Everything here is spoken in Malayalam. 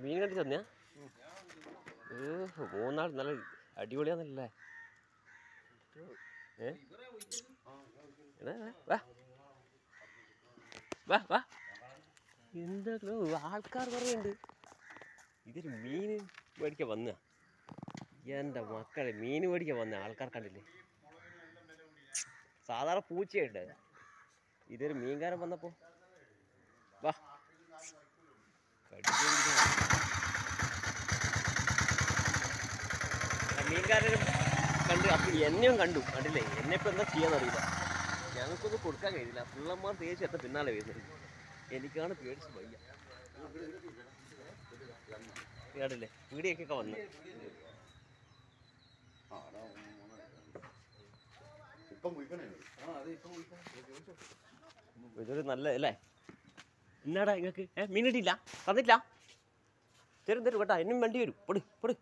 മീൻ കണ്ടി തന്നെയാ? മൂന്നാൾ നല്ല അടിപൊളിയാന്നല്ലേ? എന്താ ആൾക്കാർ പറയുന്നുണ്ട് ഇതൊരു മീൻ മേടിക്കാൻ വന്ന. എൻ്റെ മക്കളെ മീൻ മേടിക്കാൻ വന്ന ആൾക്കാർ കണ്ടില്ലേ? സാധാരണ പൂച്ചയുണ്ട്, ഇതൊരു മീൻകാരൻ വന്നപ്പോ വാ മീൻകാരനും കണ്ട്. അപ്പം എന്നെയും കണ്ടു, കണ്ടില്ലേ? എന്നെ ഇപ്പം എന്താ ചെയ്യാന്നറിയില്ല. ഞങ്ങൾക്കൊന്നും കൊടുക്കാൻ കഴിയില്ല. പിള്ളമാർ തേച്ച് എത്ര പിന്നാലെ വരുന്നത്. എനിക്കാണ് പേടിച്ച് വയ്യ. കേട്ടില്ലേ? പീടിയൊക്കെ വന്ന് ഇതൊരു നല്ല അല്ലേ? എന്നാടാ നിങ്ങൾക്ക് മീൻ കിട്ടിയില്ല? തന്നിട്ടില്ല? തരും തരും കേട്ടാ. എന്നും വേണ്ടി വരും. പൊടി പൊടി.